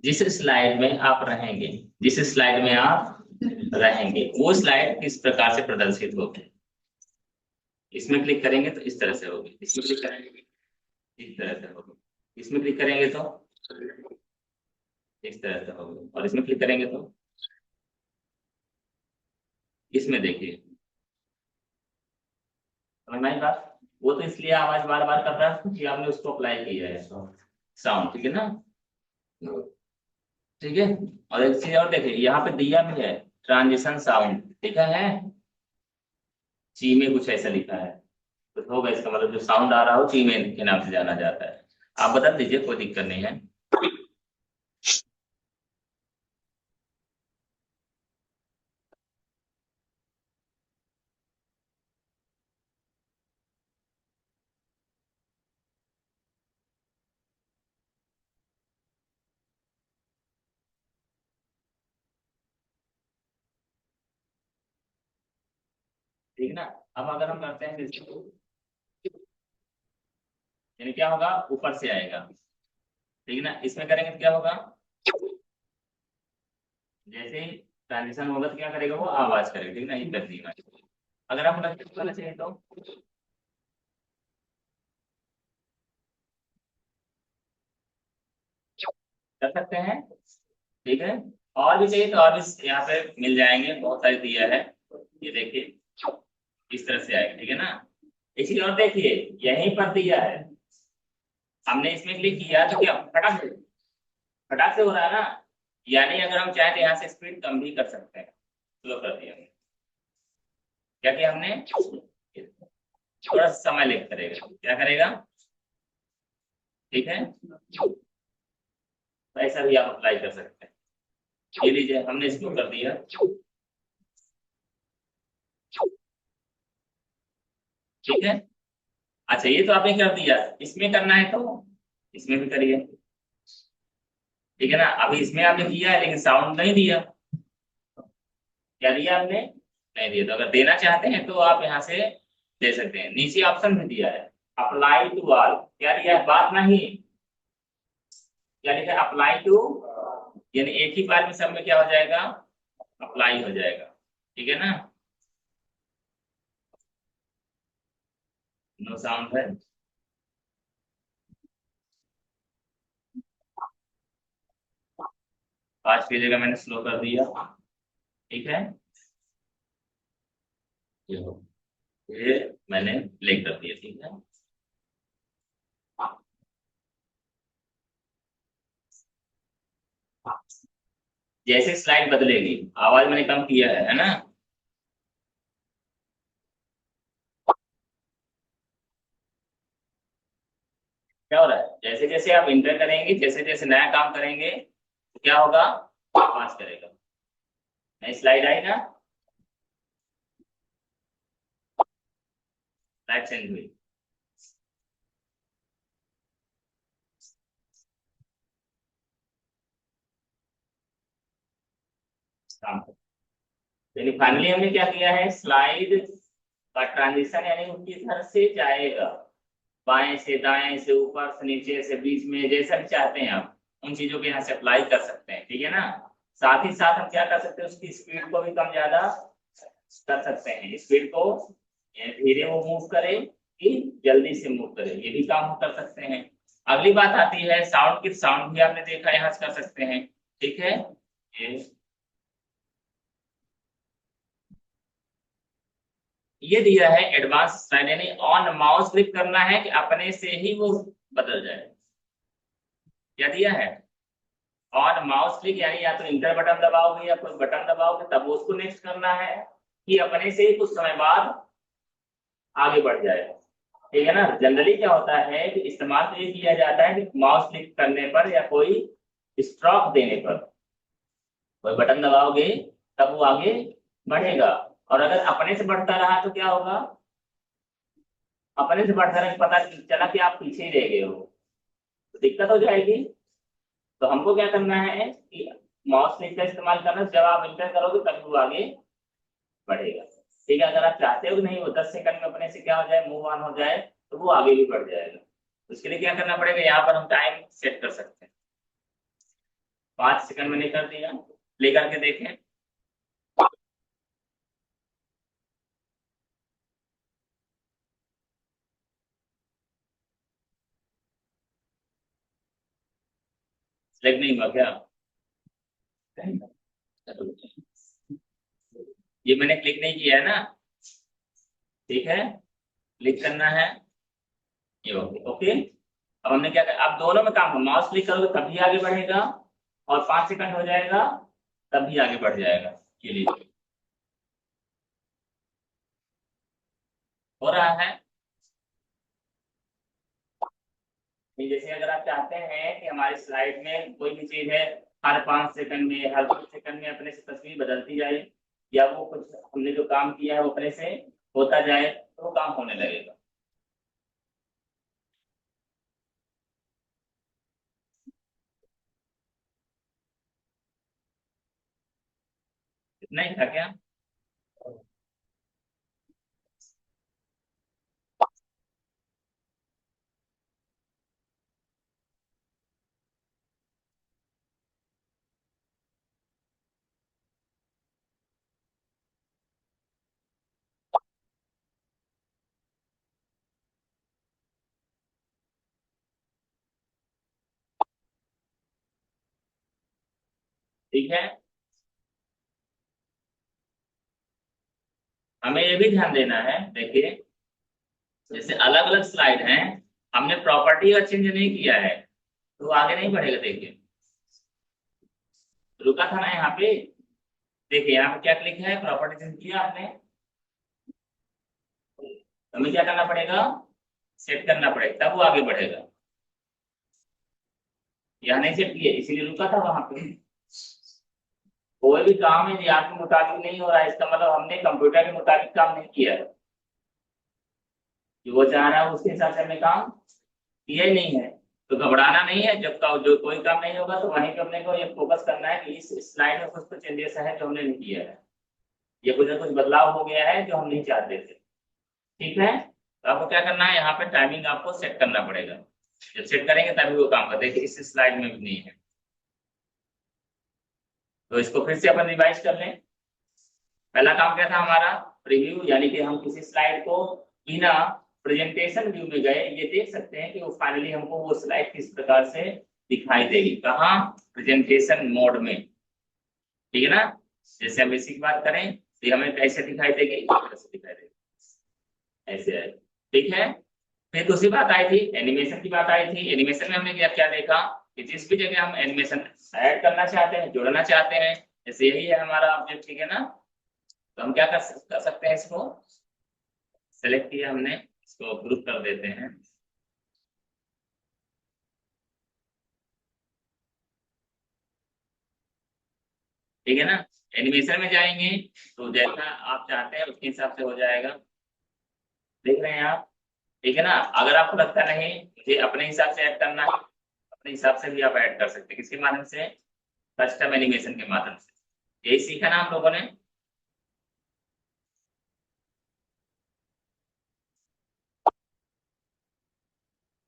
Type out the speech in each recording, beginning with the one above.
जिस स्लाइड में आप रहेंगे, जिस स्लाइड में आप रहेंगे वो स्लाइड किस प्रकार से प्रदर्शित होगी। इसमें क्लिक करेंगे तो इस तरह से होगी, इसमें क्लिक करेंगे इस तरह से होगी, इसमें क्लिक करेंगे तो इस तरह से होगी, और इसमें क्लिक करेंगे तो इसमें देखिए। समझ में आई बात? वो तो इसलिए आवाज बार बार कर रहा है क्योंकि आपने उसको अप्लाई किया है साउंड, ठीक है ना। ठीक है। और एक चीज और देखिए, यहाँ पे दिया भी है ट्रांजिशन साउंड लिखा है, ची में कुछ ऐसा लिखा है, तो होगा इसका मतलब जो साउंड आ रहा हो ची में के नाम से जाना जाता है। आप बता दीजिए, कोई दिक्कत नहीं है। ठीक ना। अब अगर हम करते हैं इसको, यानी क्या होगा, ऊपर से आएगा। ठीक है ना, इसमें करेंगे तो क्या होगा, जैसे ही ट्रांजिशन होगा तो क्या करेगा, वो आवाज करेगा। ठीक है ना, ये कर दिया। अगर आपको करना चाहिए तो कर सकते हैं। ठीक है। और भी चाहिए तो और भी यहाँ पे मिल जाएंगे, बहुत सारे दिया है। ये देखिए, इस तरह से आएगा। ठीक है ना। एक चीज और देखिए, यहीं पर दिया है, हमने इसमें क्लिक किया तो क्या फटाक से, फटाक से हो रहा है ना। यानी अगर हम चाहें तो यहाँ से स्पीड कम भी कर सकते हैं। स्लो कर दिया हमने। क्या किया हमने, थोड़ा सा समय लेकर करेगा, क्या करेगा। ठीक है, तो ऐसा भी आप अप्लाई कर सकते हैं। ये लीजिए, हमने इसको कर दिया। ठीक है। अच्छा, ये तो आपने कर दिया, इसमें करना है तो इसमें भी करिए। ठीक है ना। अभी इसमें आपने किया है लेकिन साउंड नहीं दिया। क्या दिया आपने, नहीं दिया। तो अगर देना चाहते हैं तो आप यहाँ से दे सकते हैं। नीचे ऑप्शन भी दिया है, अप्लाई टू ऑल। क्या दिया है, बात नहीं, क्या लिखा है, अप्लाई टू, यानी एक ही बार में सब में क्या हो जाएगा, अप्लाई हो जाएगा। ठीक है ना। नो साउंड है। 5 की जगह मैंने स्लो कर दिया। ठीक है, ये मैंने प्ले कर दिया। ठीक है। जैसे स्लाइड बदलेगी, आवाज मैंने कम किया है ना। क्या हो रहा है, जैसे जैसे आप इंटर करेंगे, जैसे जैसे नया काम करेंगे तो क्या होगा, पास करेगा। नई स्लाइड आई ना, स्लाइड चेंज हुई। काम यानी फाइनली हमने क्या किया है, स्लाइड का ट्रांजिशन यानी वो किधर से जाएगा, बाएं से दाएं से, ऊपर से नीचे से, बीच में, जैसा भी चाहते हैं आप उन चीजों को यहाँ से अप्लाई कर सकते हैं। ठीक है ना। साथ ही साथ हम क्या कर सकते हैं, उसकी स्पीड को भी कम ज्यादा कर सकते हैं। स्पीड को धीरे वो मूव करे कि जल्दी से मूव करे, ये भी काम हम कर सकते हैं। अगली बात आती है साउंड की। साउंड भी आपने देखा, यहाँ से कर सकते हैं। ठीक है। ये ये दिया है एडवांस स्लाइड, यानी ऑन माउस क्लिक करना है कि अपने से ही वो बदल जाए। क्या दिया है, ऑन माउस क्लिक, यानी या तो इंटर बटन दबाओगे या कोई बटन दबाओगे तब वो उसको नेक्स्ट करना है, कि अपने से ही कुछ समय बाद आगे बढ़ जाएगा। ठीक है ना। जनरली क्या होता है कि इस्तेमाल तो ये किया जाता है कि माउस क्लिक करने पर या कोई स्ट्रोक देने पर कोई बटन दबाओगे तब वो आगे बढ़ेगा। और अगर अपने से बढ़ता रहा तो क्या होगा, अपने से बढ़ता रहा पता चला कि आप पीछे ही रह गए हो तो दिक्कत हो जाएगी। तो हमको क्या करना है कि माउस क्लिक का इस्तेमाल करना, जब आप इंटर करोगे तब वो आगे बढ़ेगा। ठीक है। अगर आप चाहते हो कि नहीं वो 10 सेकंड में अपने से क्या हो जाए, मूव ऑन हो जाए, तो वो आगे भी बढ़ जाएगा। उसके लिए क्या करना पड़ेगा, यहाँ पर हम टाइम सेट कर सकते हैं। 5 सेकंड मैंने कर दिया, प्ले करके देखें। सिलेक्ट नहीं हुआ क्या? ये मैंने क्लिक नहीं किया है ना, ठीक है, क्लिक करना है, ये ओके ओके। अब हमने क्या कहा, अब दोनों में काम, माउस क्लिक करोगे तभी आगे बढ़ेगा, और 5 सेकंड हो जाएगा तभी आगे बढ़ जाएगा। ये लीजिए, हो रहा है। ये जैसे अगर आप चाहते हैं कि हमारी स्लाइड में कोई भी चीज है, हर 5 सेकंड में, हर 2 सेकंड में अपने से तस्वीर बदलती जाए, या वो कुछ हमने जो काम किया है वो अपने से होता जाए, तो वो काम होने लगेगा। इतना ही था क्या? ठीक है, हमें ये भी ध्यान देना है, देखिए जैसे अलग अलग स्लाइड हैं, हमने प्रॉपर्टी का चेंज नहीं किया है तो आगे नहीं बढ़ेगा। देखिए रुका था ना यहाँ पे, देखिए यहाँ पे क्या क्लिक है, प्रॉपर्टी चेंज किया आपने, हमें क्या करना पड़ेगा, सेट करना पड़ेगा, तब वो आगे बढ़ेगा। यहाँ नहीं सेट किया इसीलिए रुका था वहां पे। कोई भी काम है जो आपके मुताबिक नहीं हो रहा है, इसका मतलब हमने कंप्यूटर के मुताबिक काम नहीं किया है। जो वो चाह रहा है उसके हिसाब से हमने काम किया ही नहीं है। तो घबराना नहीं है, जब का जो कोई काम नहीं होगा तो वहीं पे अपने को ये फोकस करना है कि इस स्लाइड में कुछ तो चेंजेस है जो हमने नहीं किया है, ये कुछ ना कुछ बदलाव हो गया है जो हम नहीं चाहते थे। ठीक है, तो आपको क्या करना है, यहाँ पे टाइमिंग आपको सेट करना पड़ेगा। जब सेट करेंगे तभी वो काम करते, देखिए इस स्लाइड में भी नहीं है, तो इसको फिर से अपन रिवाइज कर लें। पहला काम क्या था हमारा, प्रीव्यू, यानी कि हम किसी स्लाइड को बिना प्रेजेंटेशन व्यू में गए ये देख सकते हैं कि वो फाइनली हमको वो स्लाइड किस प्रकार से दिखाई देगी, कहाँ, प्रेजेंटेशन मोड में। ठीक है ना, जैसे हम इसी की बात करें तो ये हमें कैसे दिखाई देगी, इस तरह से दिखाई देगी, ऐसे है। ठीक है, फिर दूसरी बात आई थी, एनिमेशन की बात आई थी। एनिमेशन में हमने क्या क्या देखा कि जिस भी जगह हम एनिमेशन ऐड करना चाहते हैं, जोड़ना चाहते हैं, जैसे यही है हमारा ऑब्जेक्ट, ठीक है ना, तो हम क्या कर सकते हैं, इसको सेलेक्ट किया हमने, इसको ग्रुप कर देते हैं। ठीक है ना, एनिमेशन में जाएंगे तो जैसा आप चाहते हैं उसके हिसाब से हो जाएगा, देख रहे हैं आप। ठीक है ना, अगर आपको लगता नहीं मुझे अपने हिसाब से ऐड करना है, अपने हिसाब से भी आप ऐड कर सकते हैं, किसके माध्यम से, कस्टम एनिमेशन के माध्यम से। यही सीखा ना हम लोगों ने।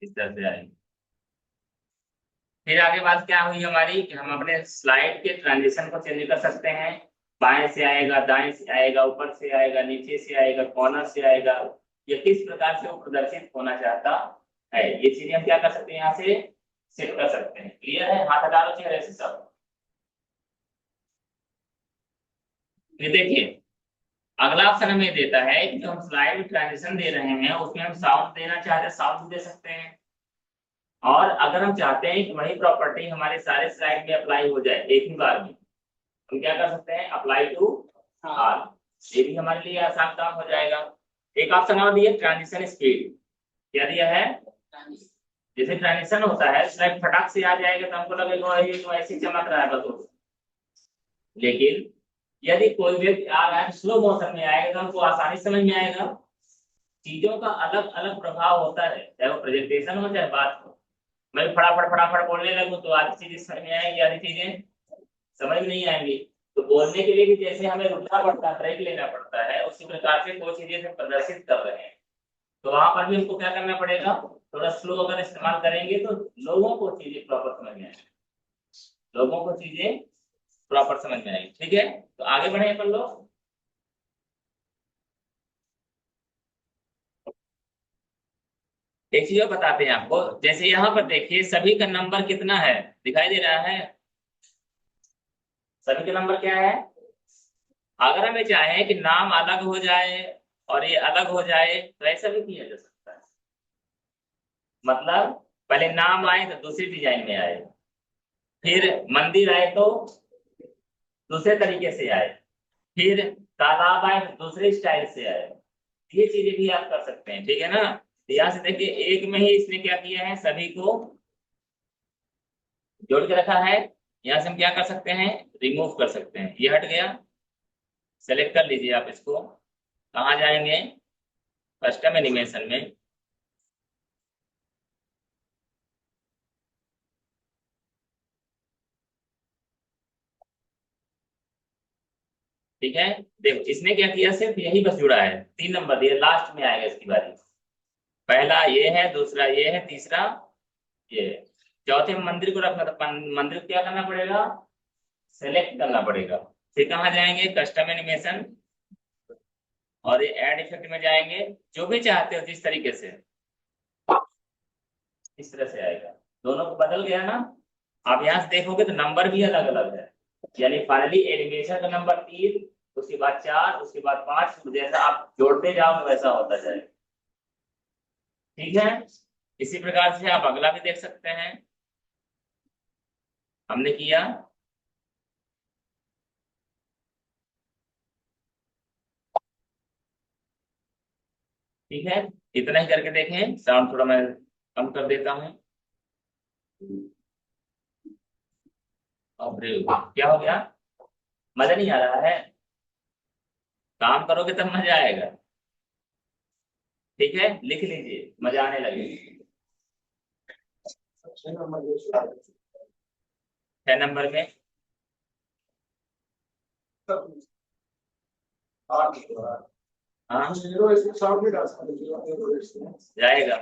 इस तरह से आएगी। फिर आगे बात क्या हुई हमारी कि हम अपने स्लाइड के ट्रांजिशन को चेंज कर सकते हैं, बाएं से आएगा, दाएं से आएगा, ऊपर से आएगा, नीचे से आएगा, कॉर्नर से आएगा, ये किस प्रकार से वो प्रदर्शित होना चाहता है, ये चीजें हम क्या कर सकते हैं, यहाँ से सेट कर सकते हैं। क्लियर है, हाथ हटा लो चेहरे से सब। फिर देखिए अगला ऑप्शन हमें देता है कि जो हम स्लाइड में ट्रांजिशन दे रहे हैं उसमें हम साउंड देना चाहते हैं, साउंड दे सकते हैं। और अगर हम चाहते हैं कि वही प्रॉपर्टी हमारे सारे स्लाइड में अप्लाई हो जाए एक ही बार में, हम क्या कर सकते हैं, अप्लाई टू ऑल। ये भी हमारे लिए आसान काम हो जाएगा। एक ऑप्शन और दिया, ट्रांजिशन स्पीड। क्या दिया है, जैसे ट्रांजिशन होता है स्लाइड फटाक से आ जाएगा तो हमको लगेगा ये तो ऐसे चमक रहा है बस, लेकिन यदि कोई व्यक्ति आ रहा है स्लो मोशन में आएगा तो हमको आसानी समझ में आएगा। चीजों का अलग अलग प्रभाव होता है, चाहे वो प्रेजेंटेशन हो चाहे बात हो। मैं फटाफट फटाफट बोलने लगूं तो आधी चीजें समझ में आएंगी, आधी चीजें समझ में नहीं आएंगी। तो बोलने के लिए भी जैसे हमें रुकना पड़ता है, ब्रेक लेना पड़ता है, उसी प्रकार से कोई चीजें हम प्रदर्शित कर रहे हैं तो वहां पर भी हमको क्या करना पड़ेगा, थोड़ा स्लो अगर इस्तेमाल करेंगे तो लोगों को चीजें प्रॉपर समझ में आएंगी। लोगों को चीजें प्रॉपर समझ में आएगी। ठीक है, तो आगे बढ़े अपन लोग। एक चीज और बताते हैं आपको, जैसे यहाँ पर देखिए सभी का नंबर कितना है, दिखाई दे रहा है? सभी का नंबर क्या है? अगर हमें चाहे कि नाम अलग हो जाए और ये अलग हो जाए तो ऐसा भी किया जा सकता है। मतलब पहले नाम आए तो दूसरी डिजाइन में आए, फिर मंदिर आए तो दूसरे तरीके से आए, फिर तालाब आए तो दूसरे स्टाइल से आए। ये चीजें भी आप कर सकते हैं, ठीक है ना? तो यहाँ से देखिए एक में ही इसने क्या किया है, सभी को जोड़ के रखा है। यहाँ से हम क्या कर सकते हैं, रिमूव कर सकते हैं। ये हट गया, सेलेक्ट कर लीजिए आप इसको। कहाँ जाएंगे, कस्टम एनिमेशन में। ठीक है, देखो इसने क्या किया, सिर्फ यही बस जुड़ा है, 3 नंबर दिए, लास्ट में आएगा इसकी बारी। पहला ये है, दूसरा ये है, तीसरा ये है। चौथे में मंदिर को रखना, तो मंदिर को क्या करना पड़ेगा, सेलेक्ट करना पड़ेगा। फिर कहाँ जाएंगे, कस्टम एनिमेशन, और ये ऐड इफेक्ट में जाएंगे। जो भी चाहते हो जिस तरीके से, इस तरह से आएगा। दोनों को बदल गया ना? आप यहाँ से देखोगे तो नंबर भी अलग अलग है। यानी फाइनली एनिमेशन का नंबर 3, उसके बाद 4, उसके बाद 5, जैसा आप जोड़ते जाओ वैसा होता जाए। ठीक है, इसी प्रकार से आप अगला भी देख सकते हैं। हमने किया। ठीक है, इतना ही करके देखें। साउंड थोड़ा मैं कम कर देता हूँ। अरे क्या हो गया, मजा नहीं आ रहा है? काम करोगे तब मजा आएगा। ठीक है, लिख लीजिए, मजा आने लगेगी। 6 नंबर में हाँ जाएगा।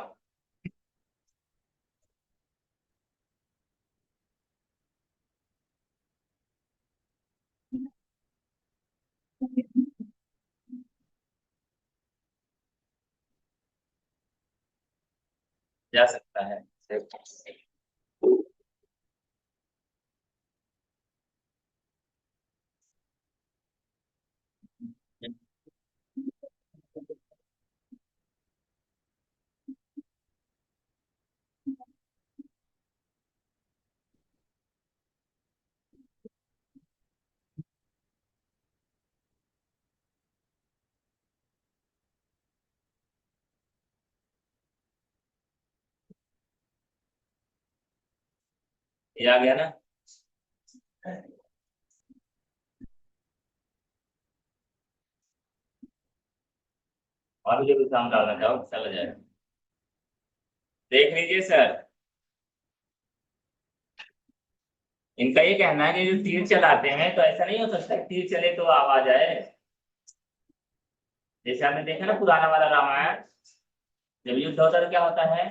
जा सकता है। ये आ गया ना? और जो भी काम डालना चाहो चला जाएगा। देख लीजिए सर, इनका ये कहना है कि जो तीर चलाते हैं तो ऐसा नहीं हो सकता कि तीर चले तो आवाज आए। जैसे आपने देखा ना पुराना वाला रामायण, जब युद्ध होता है तो क्या होता है,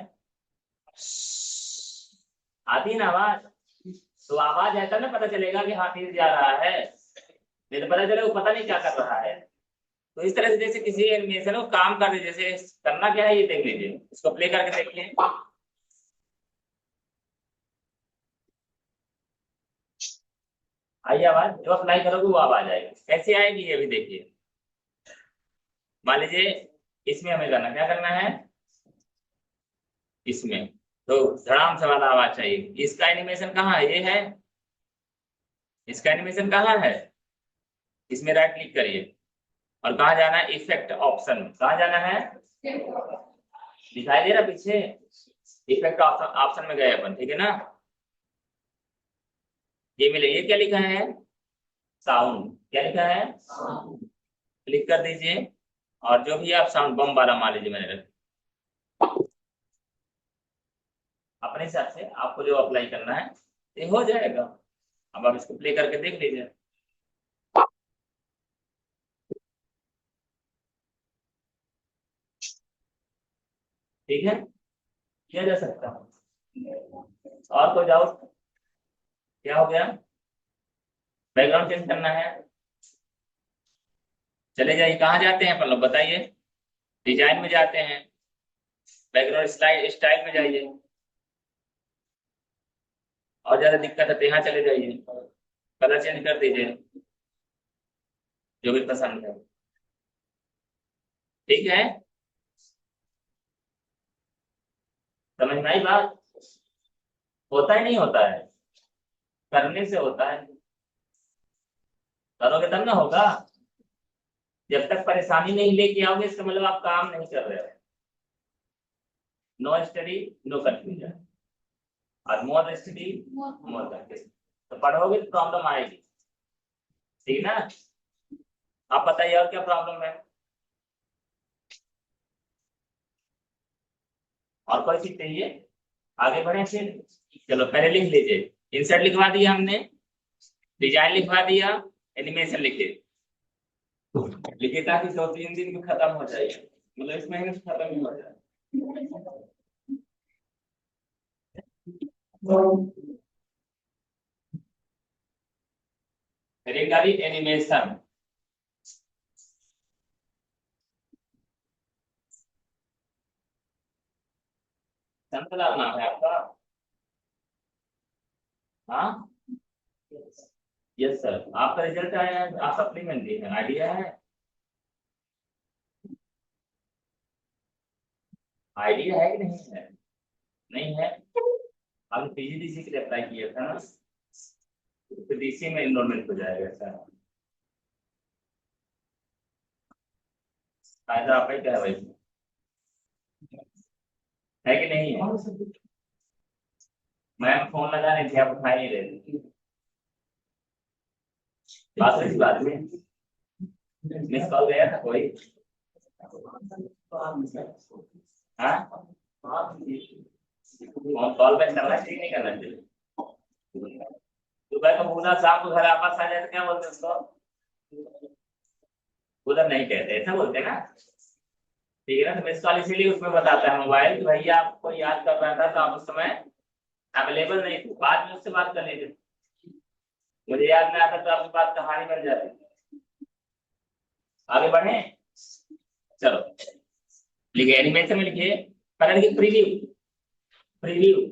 आती है ना आवाज। तो आवाज ऐसा ना पता चलेगा कि हाँ तीर जा रहा है, नहीं तो पता चले वो पता नहीं क्या कर रहा है। तो इस तरह से जैसे किसी एनिमेशन को काम कर रहे, जैसे करना क्या है ये देख लीजिए, इसको प्ले करके देखिए। आई आवाज, जो अप्लाई करोगे वो आवाज आएगी। कैसे आएगी ये भी देखिए। मान लीजिए इसमें हमें करना, क्या करना है, इसमें तो धड़ाम से वाला आवाज चाहिए। इसका एनिमेशन कहाँ है, ये है। इसका एनिमेशन कहाँ है, इसमें राइट क्लिक करिए और कहाँ जाना है, इफेक्ट ऑप्शन। कहाँ जाना है, दिखाई दे रहा पीछे, इफेक्ट ऑप्शन, ऑप्शन में गए अपन, ठीक है ना? ये मिले, ये क्या लिखा है, साउंड। क्या लिखा है, क्लिक कर दीजिए। और जो भी आप साउंड बम वाला मान लीजिए, मैंने अपने हिसाब से आपको जो अप्लाई करना है ये हो जाएगा। अब आप इसको प्ले करके देख लीजिए। ठीक है, किया जा सकता है। और कोई डाउट? क्या हो गया? बैकग्राउंड चेंज करना है, चले जाइए। कहाँ जाते हैं अपन लोग बताइए? डिजाइन में जाते हैं, बैकग्राउंड स्टाइल स्टाइल में जाइए। और ज्यादा दिक्कत है तो यहाँ चले जाइए, कलर चेंज कर दीजिए, जो भी पसंद है। ठीक है, समझ में आई बात? होता ही नहीं होता है, करने से होता है। करोगे तब ना होगा। जब तक परेशानी नहीं लेके आओगे इसका मतलब आप काम नहीं कर रहे हो। नो स्टडी नो कंफ्यूजन, और मोर स्टडी मोर कंफ्यूजन। तो पढ़ोगे तो प्रॉब्लम आएगी, ठीक है ना? आप बताइए और क्या प्रॉब्लम है? और कोई चीज चाहिए? आगे बढ़े फिर। चलो पहले लिख लीजिए, इंसर्ट लिखवा दिया हमने, डिजाइन लिखवा दिया, एनिमेशन लिखे। लिखे ताकि 2-3 दिन में खत्म हो जाए, मतलब इस महीने से खत्म ही हो जाए। रिगार्डिंग एनिमेशन, संतला नाम है आपका? हाँ, यस सर। आपका रिजल्ट आया है, आप सप्लीमेंट दिए हैं, आइडिया है? आइडिया है कि नहीं है? नहीं है। आपने पीजीडीसी के लिए अप्लाई किया था ना, तो डीसी में इनरोलमेंट हो जाएगा सर। फायदा आपका ही क्या है भाई, है कि नहीं है? मैम फोन लगा रही थी, आप उठा नहीं रहे थे। बात इस बात में मिस कॉल गया था कोई? हाँ, फोन कॉल बैक करना चाहिए नहीं करना चाहिए? सुबह को पूरा शाम को घर वापस आ जाए तो क्या बोलते हैं उसको? उधर नहीं कहते, ऐसा बोलते हैं ना? ठीक है ना? तो मिस कॉल इसीलिए उसमें बताता है मोबाइल कि भैया आपको याद कर रहा था तो आप उस समय अवेलेबल नहीं थे, बाद में उससे बात कर लीजिए। मुझे याद नहीं आता तो आपकी बात कहानी बन जाती। आगे बढ़े, चलो लिखिए, एनिमेशन में लिखिए, कलर की प्रीव्यू। प्रीव्यू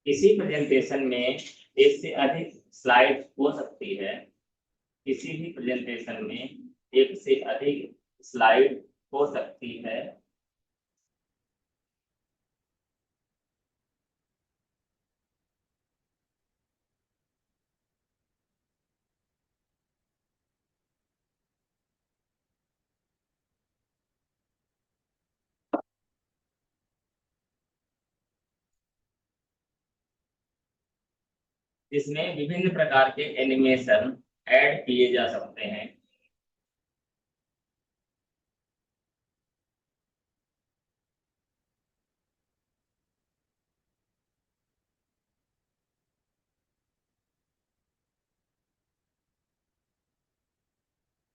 किसी प्रेजेंटेशन में एक से अधिक स्लाइड हो सकती है। किसी भी प्रेजेंटेशन में एक से अधिक स्लाइड हो सकती है। जिसमें विभिन्न प्रकार के एनिमेशन ऐड किए जा सकते हैं।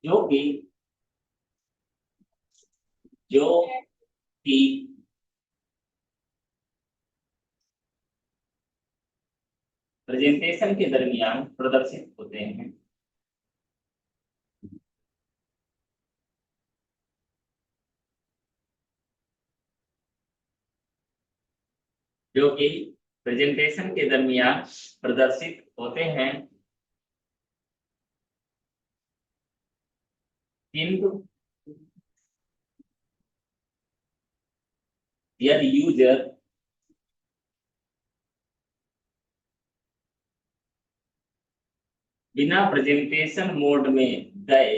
जो कि जो कि प्रेजेंटेशन के दरमियान प्रदर्शित होते हैं। जो कि प्रेजेंटेशन के दरमियान प्रदर्शित होते हैं, किंतु यदि यूजर बिना प्रेजेंटेशन मोड में गए,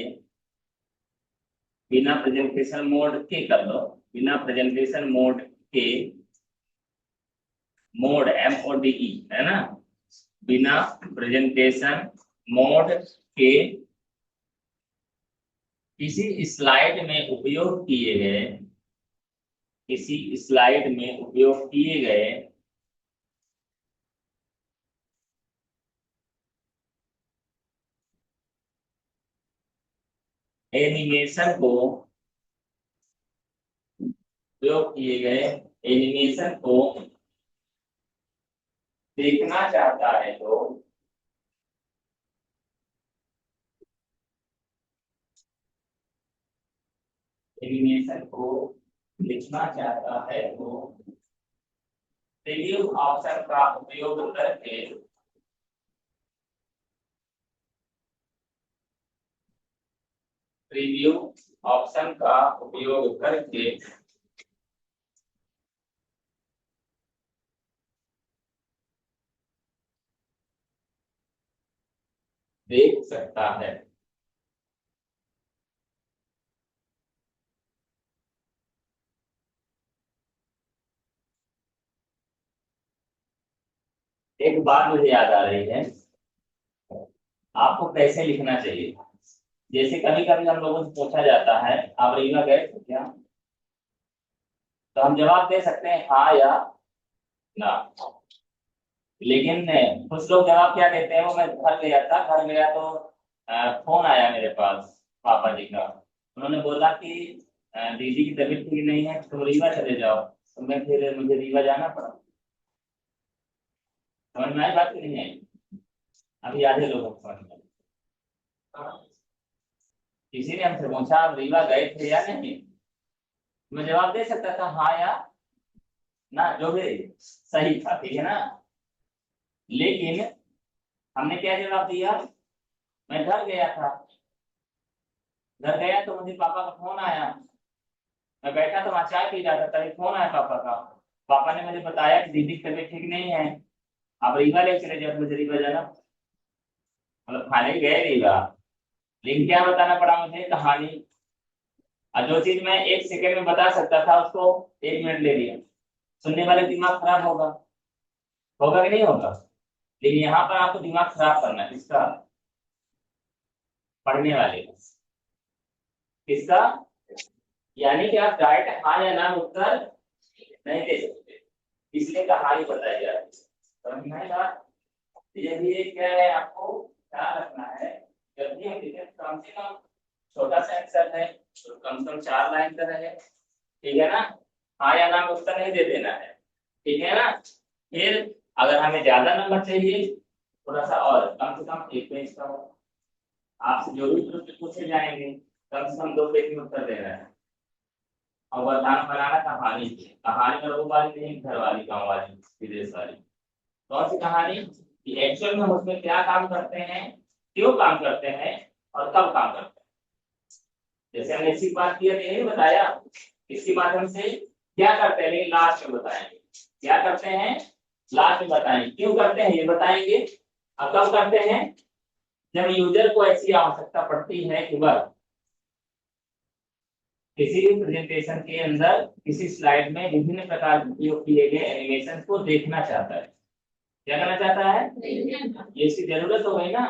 बिना प्रेजेंटेशन मोड के कर लो, बिना प्रेजेंटेशन मोड के, मोड MODE है ना, बिना प्रेजेंटेशन मोड के किसी स्लाइड में उपयोग किए गए, किसी स्लाइड में उपयोग किए गए एनिमेशन को उपयोग किए गए एनिमेशन को देखना चाहता है तो एनिमेशन को लिखना चाहता है तो प्रीव्यू ऑप्शन का उपयोग करके प्रीव्यू ऑप्शन का उपयोग करके देख सकता है। एक बात मुझे याद आ रही है, आपको कैसे लिखना चाहिए। जैसे कभी कभी हम लोगों से पूछा जाता है आप रीवा गए थे क्या, तो हम जवाब दे सकते हैं हाँ या ना। लेकिन कुछ लोग जवाब क्या देते हैं, वो मैं घर गया था, घर गया तो फोन आया मेरे पास पापा जी का। उन्होंने बोला कि दीदी की तबीयत ठीक नहीं है, तुम रीवा चले जाओ। तो मैं फिर मुझे रीवा जाना पड़ा। समझ में आई बात की नहीं आई? अभी आधे लोगों को समझ में आई। किसी ने हमसे पूछा आप रीवा गए थे या नहीं, मैं जवाब दे सकता था हाँ या ना, जो भी सही था, ठीक है ना। लेकिन हमने क्या जवाब दिया, मैं घर गया था, घर गया तो मुझे पापा का फोन आया, मैं बैठा तो वहां चाय पी रहा था, तभी फोन आया पापा का। पापा ने मुझे बताया कि दीदी की तबीयत ठीक नहीं है, आप रीवा ले चले जाओ। मुझे रीवा जाना, मतलब खाने गए रीवा, लेकिन क्या बताना पड़ा मुझे कहानी। और जो चीज मैं एक सेकंड में बता सकता था उसको 1 मिनट ले लिया। सुनने वाले दिमाग खराब होगा, होगा कि नहीं होगा। लेकिन यहाँ पर आपको दिमाग खराब करना है, किसका, पढ़ने वाले का। किसका, यानी कि आप डायरेक्ट हाँ या ना में उत्तर नहीं दे सकते, इसलिए कहानी बताई जा रही है। समझ में आएगा? ये भी क्या है, आपको ध्यान रखना है। जब भी हम लिखें कम से कम छोटा सा आंसर है तो कम से कम 4 लाइन का रहे, ठीक है ना। हाँ या ना में उत्तर नहीं दे देना है, ठीक है ना। फिर अगर हमें ज्यादा नंबर चाहिए, थोड़ा सा और कम से कम 1 पेज का हो। आपसे जो भी प्रश्न पूछे जाएंगे कम से कम 2 पेज में उत्तर देना है। और बताना बनाना कहानी की, कहानी में वो वाली नहीं, घर वाली, गाँव वाली, विदेश वाली। कौन सी कहानी कि एक्चुअल में हम उसमें क्या काम करते हैं, क्यों काम करते हैं और कब काम करते हैं। जैसे हमने इसी बात की है, यही बताया इसके माध्यम से क्या करते हैं, लेकिन लास्ट में बताएंगे क्या करते हैं, लास्ट में बताएंगे क्यों करते हैं, ये बताएंगे। और कब करते हैं, जब यूजर को ऐसी आवश्यकता पड़ती है कि वह किसी भी प्रेजेंटेशन के अंदर किसी स्लाइड में विभिन्न प्रकार के उपयोग किए गए एनिमेशन को देखना चाहता है। क्या करना चाहता है, ये इसकी जरूरत हो गई ना,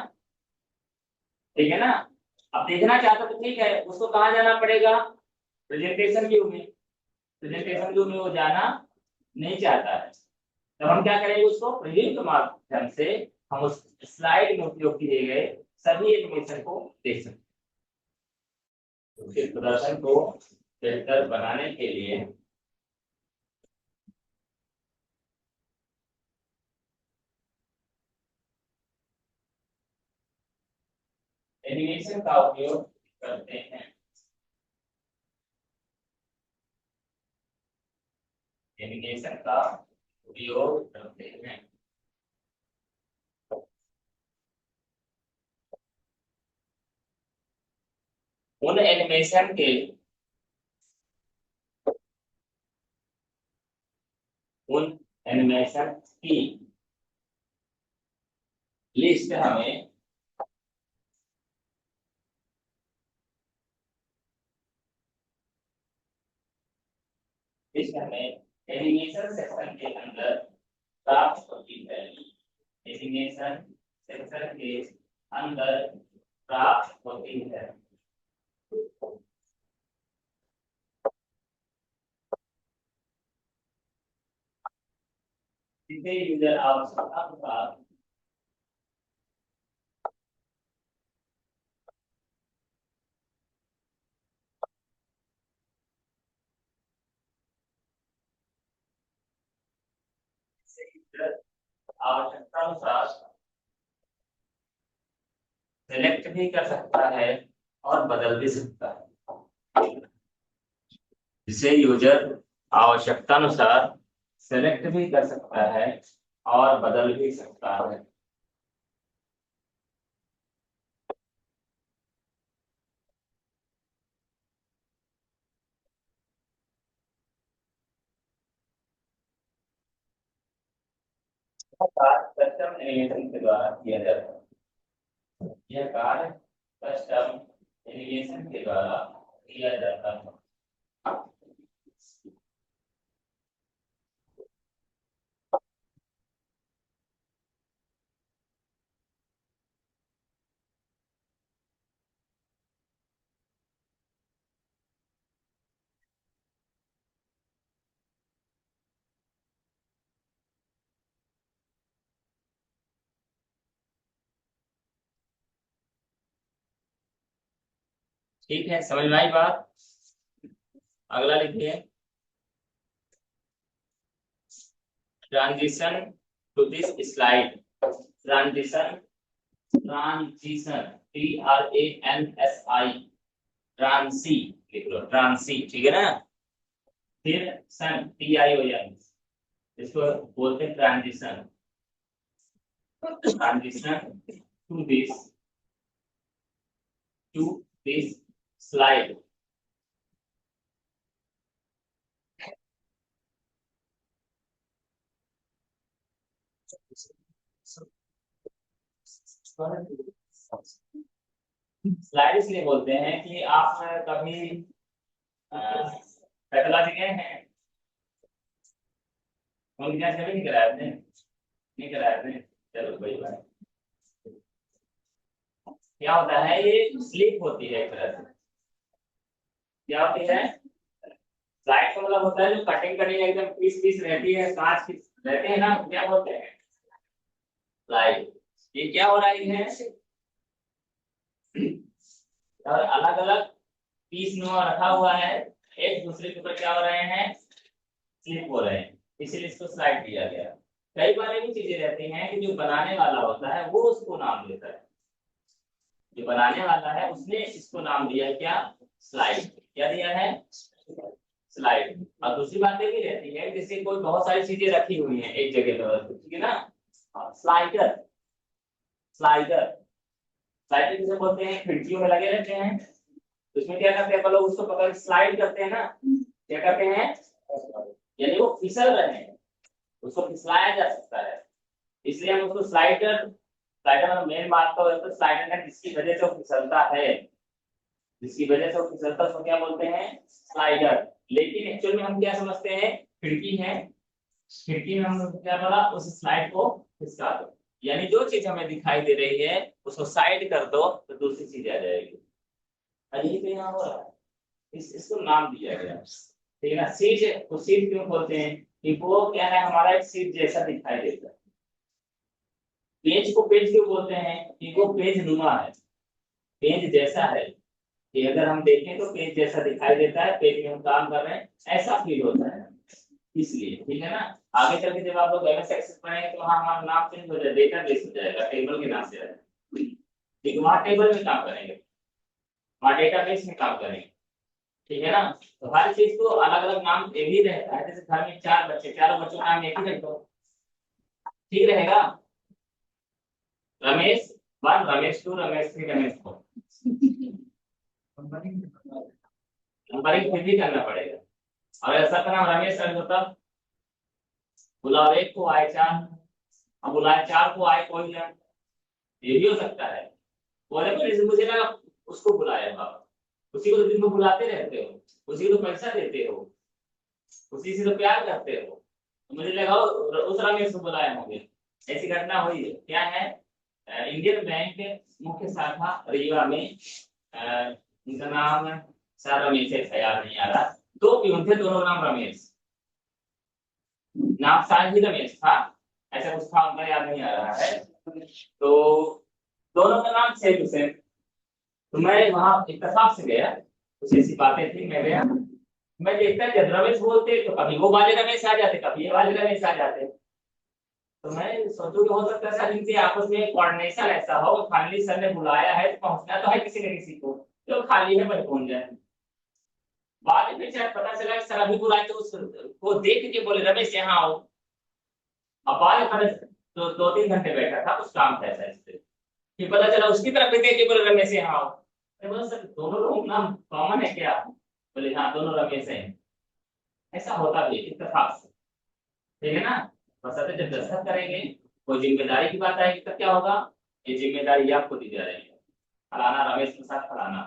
ठीक है ना। अब देखना चाहता तो ठीक है, उसको कहाँ जाना पड़ेगा, प्रेजेंटेशन व्यू में। प्रेजेंटेशन व्यू में वो जाना नहीं चाहता है, तब हम क्या करेंगे, उसको प्रीव्यू के माध्यम से हम उस स्लाइड में उपयोग किए गए सभी एनिमेशन को देख सकते हैं। उसके प्रदर्शन को बेहतर बनाने के लिए एनिमेशन का उपयोग करते हैं। एनिमेशन का उपयोग करते हैं। उन एनिमेशन के उन एनिमेशन की लिस्ट हमें एनिमेशन सेक्शन के अंदर प्राप्त होती है। एनिमेशन सेक्शन के अंदर प्राप्त होती है। जिसे यूजर आवश्यकता अनुसार आवश्यकतानुसार सेलेक्ट भी कर सकता है और बदल भी सकता है, जिसे यूजर आवश्यकतानुसार सेलेक्ट भी कर सकता है और बदल भी सकता है। कस्टम एनिमेशन के द्वारा किया जाता है। यह कार्य कस्टम एनिमेशन के द्वारा किया जाता है। ठीक है, समझ में आई बात। अगला लिखिए, transition to this slide. Transition, transition TRANSI, ट्रांसी लिख लो, ट्रांसी, ठीक है ना। फिर सन TION, इसको बोलते हैं transition. Transition to this slide. Slide इसलिए बोलते हैं कि आप कभी पैथोलॉजी गए हैं, उनके जांच कभी नहीं कराया आपने? नहीं कराया आपने, चलो कोई बात। क्या होता है, ये स्लिप होती है एक तरह से। क्या होती है? स्लाइड का मतलब होता है जो कटिंग कटिंग एकदम पीस पीस रहती है, कांच की रहते हैं ना, क्या बोलते हैं? स्लाइड। ये क्या हो रहा है, और अलग अलग पीस में रखा हुआ है, एक दूसरे के ऊपर क्या हो रहे हैं, स्लिप हो रहे हैं, इसलिए इसको स्लाइड दिया गया। कई बार ऐसी चीजें रहती हैं कि जो बनाने वाला होता है वो उसको नाम देता है, जो बनाने वाला है उसने इसको नाम दिया है क्या, स्लाइड। क्या दिया है, स्लाइड। और दूसरी बात ये भी रहती है, जैसे कोई बहुत सारी चीजें रखी हुई हैं एक जगह पर, ठीक है ना, स्लाइडर। स्लाइडर, स्लाइडर किसे बोलते हैं, खिड़कियों में लगे रहते हैं, तो उसमें क्या करते हैं, लोग उसको पकड़ स्लाइड करते हैं ना, क्या करते हैं, यानी वो फिसल रहे हैं, उसको फिसलाया जा सकता है, इसलिए हम उसको स्लाइडर, स्लाइडर मतलब मेन बात तो स्लाइडर है जिसकी वजह से वो फिसलता है, जिसकी वजह से वो फिसलता है उसको क्या बोलते हैं, स्लाइडर। लेकिन एक्चुअल में हम क्या समझते हैं, खिड़की है, खिड़की में हम क्या बोला, उस स्लाइड को खिसका दो, यानी जो चीज हमें दिखाई दे रही है उसको साइड कर दो तो दूसरी चीज आ जाएगी। यही तो यहाँ हो रहा है, इसको नाम दिया गया, ठीक है ना। सीट को सीट क्यों बोलते हैं, कि वो क्या है, हमारा एक सीट जैसा दिखाई देता है। पेज को पेज क्यों बोलते हैं, कि वो पेज नुमा है, पेज जैसा है, कि अगर हम देखें तो पेज जैसा दिखाई देता है, पेज में हम काम कर रहे हैं ऐसा फील होता है, इसलिए, ठीक है ना। आगे चल के जब आप लोग एमएस एक्सेस पढ़ेंगे तो वहाँ हमारा नाम चेंज हो जाएगा, डेटा बेस हो जाएगा, टेबल के नाम से आएगा, ठीक है, वहाँ टेबल में काम करेंगे, वहाँ डेटा बेस में काम करेंगे, ठीक है ना। तो हर चीज को अलग अलग नाम एक ही रहता है, जैसे घर में चार बच्चे, चारों बच्चों का नाम एक ही रख दो, ठीक रहेगा। Ramesh one, Ramesh two, Ramesh three, Ramesh four, numbering फिर भी करना पड़ेगा। और ऐसा का नाम रमेश रख दो तब, बुलाओ एक को आए चार, अब बुलाए चार को आए कोई ना, ये भी हो सकता है। वो देखो जैसे मुझे लगा उसको बुलाया बाप, उसी को तो दिन में बुलाते रहते हो, उसी को तो पैसा देते हो, उसी से तो प्यार करते हो, तो मुझे लगा उस रमेश को बुलाया होंगे। ऐसी घटना हुई है, क्या है, इंडियन बैंक मुख्य शाखा रीवा में, उनका नाम सर रमेश है, ख्याल नहीं आ रहा, दो प्यून थे, दोनों नाम रमेश, नाम शायद ही रमेश था, ऐसा कुछ था उनका, याद नहीं आ रहा है। तो दोनों का नाम सेम टू सेम। तो मैं वहां इत्तेफाक से गया, कुछ ऐसी बातें थी, मैं गया, मैं देखता जब रमेश बोलते तो कभी वो वाले रमेश आ जाते, कभी ये वाले रमेश आ जाते, तो मैं सोचूं कि हो सकता है सर इनके आपस में कोऑर्डिनेशन ऐसा हो कि फाइनली सर ने बुलाया है तो पहुंचना तो है किसी न किसी को, जो खाली है वही पहुंच जाए। बाद में शायद पता चला कि सर अभी बुलाए तो उसको देख के बोले रमेश यहाँ आओ। अब बाद में तो 2-3 घंटे बैठा था, कुछ काम था ऐसा इससे, फिर पता चला उसकी तरफ भी देख के बोले रमेश यहाँ आओ। अरे बोला सर दोनों लोग नाम कॉमन है क्या? बोले हाँ दोनों रमेश हैं। ऐसा होता भी है इत्तेफाक से, ठीक है ना। बस अगर जब दस्तखत करेंगे कोई जिम्मेदारी की बात आएगी तब क्या होगा, ये जिम्मेदारी आपको दी जा रही है, फलाना रमेश प्रसाद फलाना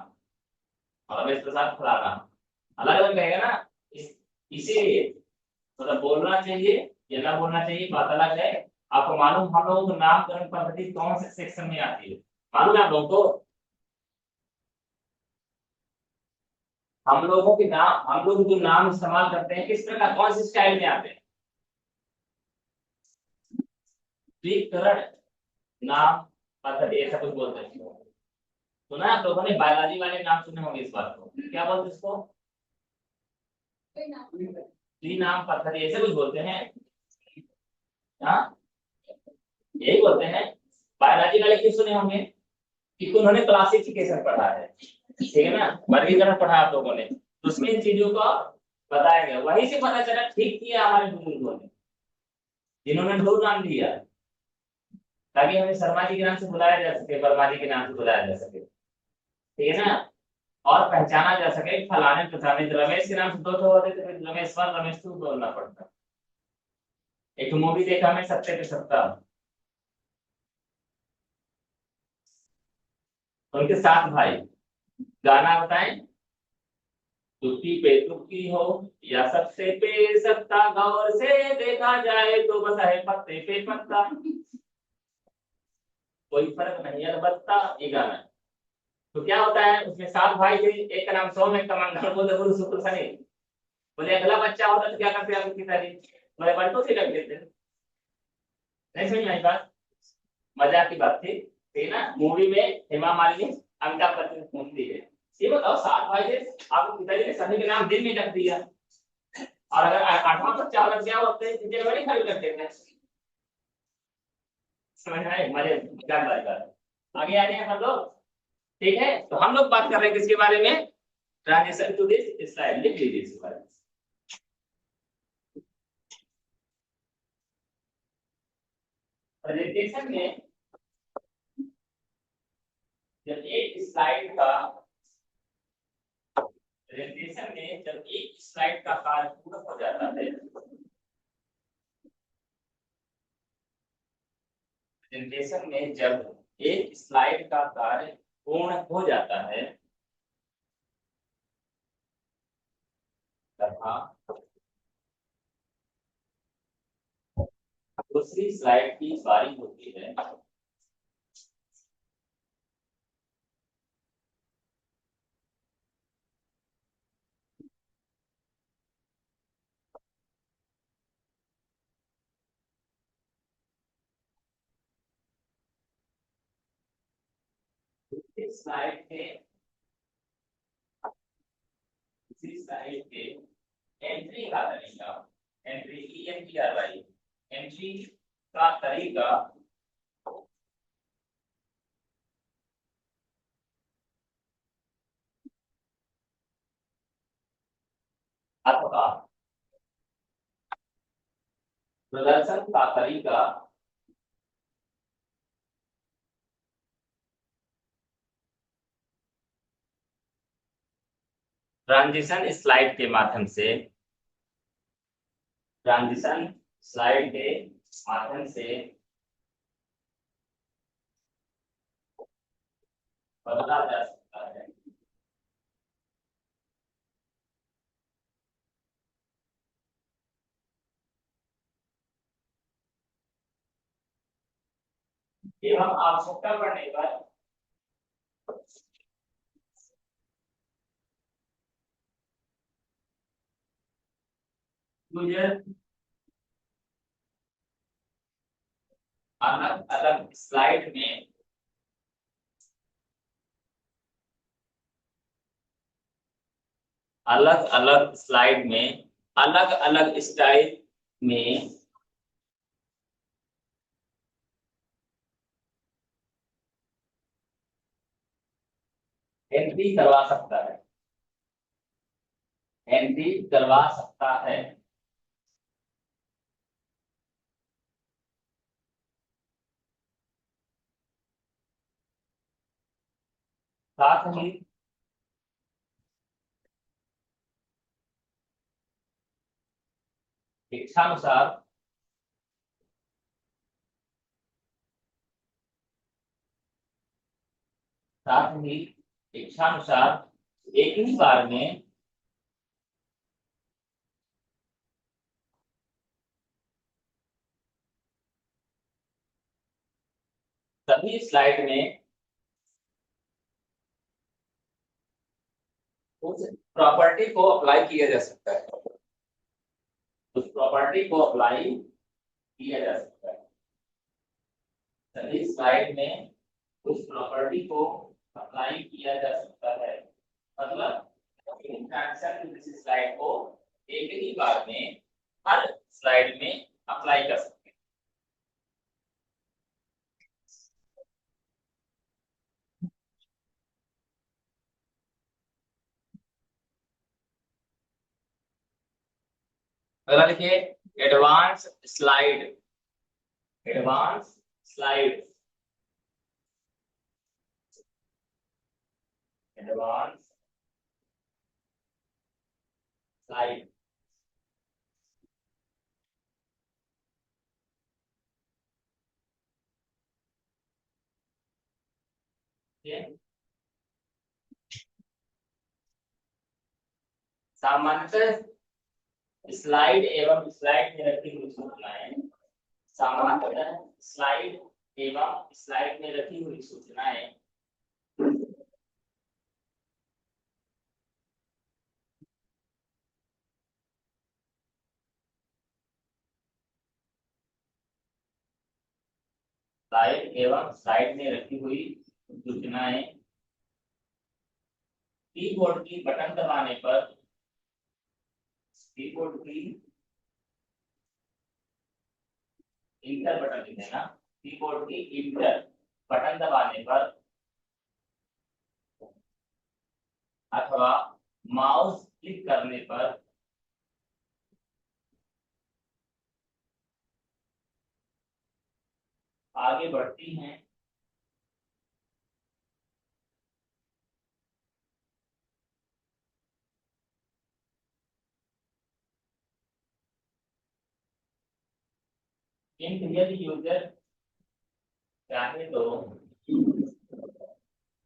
और रमेश प्रसाद फलाना अलग अलग रहेगा ना। इसीलिए मतलब बोलना चाहिए या ना बोलना चाहिए बात अलग है। आपको मालूम हम लोगों को नामकरण पद्धति कौन से सेक्शन में आती है, मालूम है आप लोगों को? हम लोगों के नाम, हम लोग जो नाम इस्तेमाल करते हैं किस प्रकार कौन सी स्टाइल में आते हैं? स्वीकरण नाम पद्धति ऐसा कुछ बोलते हैं। सुना है आप लोगों ने बायोलॉजी वाले नाम सुने होंगे इस बात को, क्या बोलते हैं इसको? नाम पद्धति ऐसे कुछ बोलते हैं। हाँ यही बोलते हैं। बायोलॉजी वाले क्यों सुने होंगे? क्योंकि उन्होंने क्लासिफिकेशन पढ़ा है, ठीक है ना, वर्गीकरण पढ़ा आप लोगों ने, तो उसमें इन चीजों को बताया गया, वहीं से पता चला ठीक किया हमारे बुजुर्गों ने जिन्होंने दो नाम दिया, ताकि हमें शर्मा जी के नाम से बुलाया जा सके, वर्मा जी के नाम से बुलाया जा सके, ठीक है ना। और पहचाना जा सके फलाने फलाने, रमेश के नाम से दो ठो होते तो फिर रमेश वन रमेश टू बोलना पड़ता। एक मूवी देखा मैं सत्ते पे सत्ता, उनके साथ भाई, गाना बताएं। तुक्की पे तुक्की हो या सबसे पे सत्ता, गौर से देखा जाए तो बस है पत्ते पे पत्ता, कोई फर्क नहीं अलबत्ता, ये गाना है। तो क्या होता है उसमें 7 भाई थे, एक का नाम सोम, एक का नाम मंगल, बोलते गुरु शुक्र शनि। बोले अगला बच्चा होता तो क्या करते आप पिताजी? बोले बंटू से रख देते। नहीं समझ में आई बात? मजाक की बात थी, ठीक है ना। मूवी में हेमा मालिनी अमिताभ बच्चन घूमती है। ये बताओ 7 भाई थे, आपके पिताजी ने सभी के नाम दिन में रख दिया, और अगर 8वां बच्चा लग गया होते हैं चीजें बड़ी खड़ी कर देते हैं। समझ में आए? मजे मजाक वाली बात। आगे आ रहे हैं हम लोग, ठीक है। तो हम लोग बात कर रहे हैं किसके बारे में? ट्रांजिशन टू दिस स्लाइड, लिख लीजिए इसके बारे में। प्रेजेंटेशन में जब एक स्लाइड का प्रेजेंटेशन में जब एक स्लाइड का कार्य पूरा हो जाता है, प्रेजेंटेशन में जब एक स्लाइड का कार्य पूर्ण हो जाता है तथा दूसरी स्लाइड की बारी होती है, इस स्लाइड के दूसरी स्लाइड के एंट्री का तरीका, एंट्री की एंट्री एंट्री का तरीका अथवा प्रदर्शन का तरीका ट्रांजिशन स्लाइड के माध्यम से, ट्रांजिशन स्लाइड के माध्यम से बदला जा सकता है। ये हम आवश्यकता पड़ने पर मुझे अलग अलग स्लाइड में अलग अलग स्लाइड में अलग अलग स्टाइल में एंट्री करवा सकता है, एंट्री करवा सकता है। साथ ही इच्छानुसार साथ ही इच्छानुसार एक ही बार में सभी स्लाइड में उस प्रॉपर्टी को अप्लाई किया जा सकता है, उस प्रॉपर्टी को अप्लाई किया जा सकता है। सभी स्लाइड में उस प्रॉपर्टी को अप्लाई किया जा सकता है, मतलब ट्रांजैक्शन किसी स्लाइड को एक ही बार में हर स्लाइड में अप्लाई कर सकते हैं। अगला देखिए advance slide, advance slide, advance slide. सामान्यतः स्लाइड एवं स्लाइड में रखी हुई सूचनाएं, सामान्यतः स्लाइड एवं स्लाइड में रखी हुई सूचनाएं स्लाइड एवं स्लाइड में रखी हुई सूचनाएं कीबोर्ड की बटन दबाने पर, कीबोर्ड की इंटर बटन लिख देना, कीबोर्ड की इंटर बटन दबाने पर अथवा माउस क्लिक करने पर आगे बढ़ती हैं। किंतु यदि यूजर चाहे तो,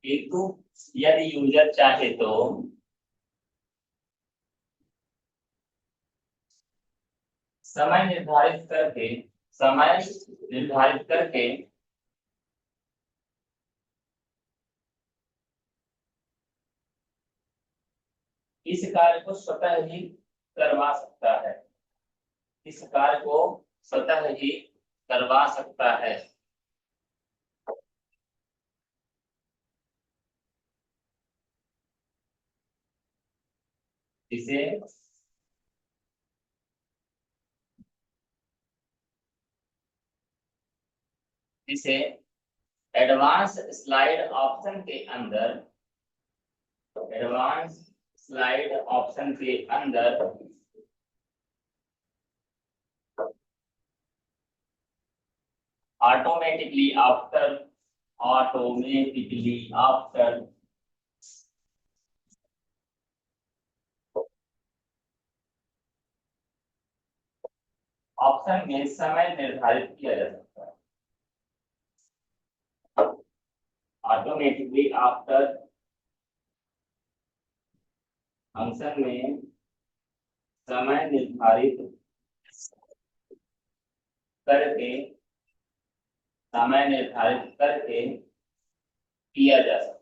किंतु यदि यूजर चाहे तो समय निर्धारित करके, समय निर्धारित करके इस कार्य को स्वतः ही करवा सकता है, इस कार्य को स्वतः ही करवा सकता है। इसे इसे एडवांस स्लाइड ऑप्शन के अंदर, एडवांस स्लाइड ऑप्शन के अंदर automatically after, automatically after option में समय निर्धारित किया जा सकता है। ऑटोमेटिकली आफ्टर फंक्शन में समय निर्धारित करके, समय निर्धारित करके किया जा सकता है।